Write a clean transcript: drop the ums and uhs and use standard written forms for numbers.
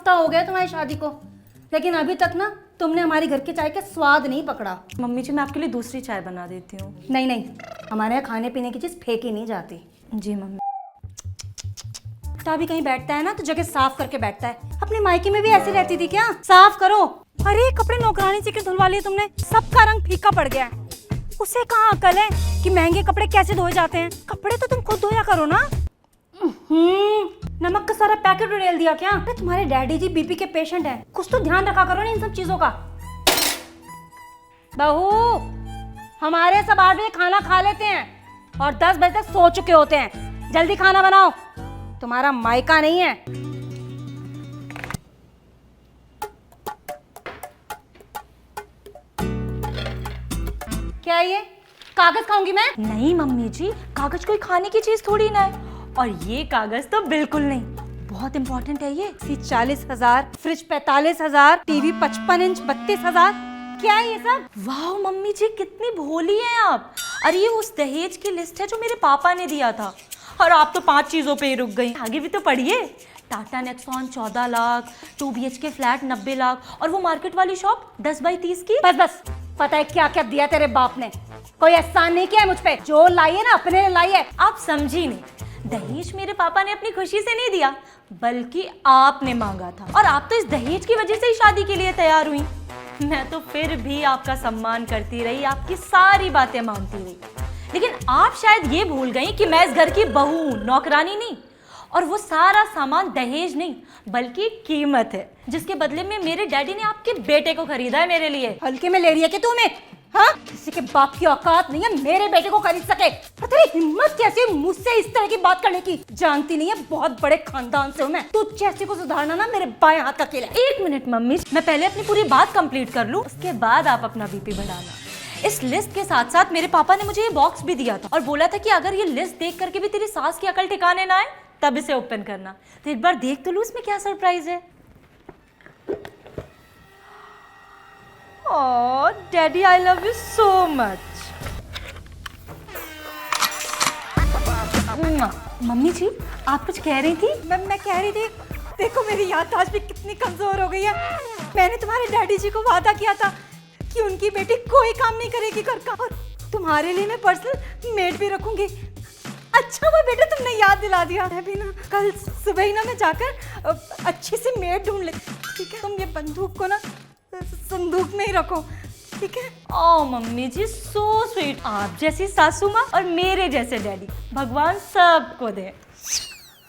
हफ्ता हो गया तुम्हारी शादी को, लेकिन अभी तक ना तुमने हमारी घर के चाय का स्वाद नहीं पकड़ा। मम्मी जी मैं आपके लिए दूसरी चाय बना देती हूँ। नहीं नहीं, हमारे यहाँ खाने पीने की चीज फेंकी नहीं जाती। जी मम्मी। भी कहीं बैठता है ना तो जगह साफ करके बैठता है। अपने मायके में भी ऐसी रहती थी क्या? साफ करो। अरे कपड़े नौकरानी से क्यों धुलवा लिए तुमने? सबका रंग फीका पड़ गया है। उसे कहाँ अकल है कि महंगे कपड़े कैसे धोए जाते हैं? कपड़े तो तुम खुद धोया करो ना। नमक का सारा पैकेट उड़ेल दिया क्या? अरे तुम्हारे डैडी जी बीपी के पेशेंट हैं, कुछ तो ध्यान रखा करो ना इन सब चीजों का। बहू, हमारे सब 8 बजे खाना खा लेते हैं और 10 बजे तक सो चुके होते हैं। जल्दी खाना बनाओ, तुम्हारा मायका नहीं है। क्या ये कागज खाऊंगी मैं? नहीं मम्मी जी, कागज कोई खाने की चीज थोड़ी ना है। और ये कागज तो बिल्कुल नहीं, बहुत इंपॉर्टेंट है ये। 40,000, फ्रिज 45,000, टीवी 55 इंच 32,000। क्या है ये सब? वाह मम्मी जी कितनी भोली हैं आप। अरे ये उस दहेज की लिस्ट है जो मेरे पापा ने दिया था, और आप तो 5 चीजों पे ही रुक गई। आगे भी तो पढ़िए। Tata Nexon 14 lakh, 2 BHK flat 90 lakh, और वो मार्केट वाली शॉप 10 बाई 30 की। बस बस, पता है क्या क्या दिया तेरे बाप ने? कोई एहसान नहीं किया है मुझ पे। जो लाई है ना अपने लिए लाई है। आप समझी नहीं, दहेज मेरे पापा ने अपनी खुशी से नहीं दिया, बल्कि आपने मांगा था। और आप तो इस दहेज की वजह से ही शादी के लिए तैयार हुई। मैं तो फिर भी आपका सम्मान करती रही, आपकी सारी बातें मानती रही, लेकिन आप शायद ये भूल गई कि मैं इस घर की बहू हूं, नौकरानी नहीं। और वो सारा सामान दहेज नहीं बल्कि कीमत है, जिसके बदले में मेरे डैडी ने आपके बेटे को खरीदा है मेरे लिए। हल्के में ले रही है कि तुम्हें? हाँ, किसी के बाप की औकात नहीं है मेरे बेटे को खरीद सके। पर तेरी हिम्मत कैसे मुझसे इस तरह की बात करने की? जानती नहीं है बहुत बड़े खानदान से हूँ मैं। तू जैसे को सुधारना ना मेरे बाएं हाथ का खेल है। 1 मिनट मम्मी, मैं पहले अपनी पूरी बात कंप्लीट कर लूं, उसके बाद आप अपना बीपी बढ़ाना। इस लिस्ट के साथ साथ मेरे पापा ने मुझे ये बॉक्स भी दिया था और बोला था कि अगर ये लिस्ट देख करके भी तेरी सास की अकल ठिकाने ना आए तब इसे ओपन करना। तो एक बार देख तो लूं इसमें क्या सरप्राइज है। Oh daddy, I love you so much. Mummy जी आप कुछ कह रही थी? मैं कह रही थी, देखो मेरी याददाश्त भी कितनी कमजोर हो गई है। मैंने तुम्हारे डैडी जी को वादा किया था कि उनकी बेटी कोई काम नहीं करेगी घर का, और तुम्हारे लिए मैं पर्सनल मेड भी रखूंगी। अच्छा हुआ बेटा तुमने याद दिला दिया। मैं भी ना कल सुबह ही ना मैं जाकर अच्छी सी मेड ढूंढ ले। ठीक है, तुम ये बंदूक को ना संदूक में ही रखो, ठीक है? ओ मम्मी जी सो स्वीट। आप जैसी सासू माँ और मेरे जैसे डैडी भगवान सबको दे।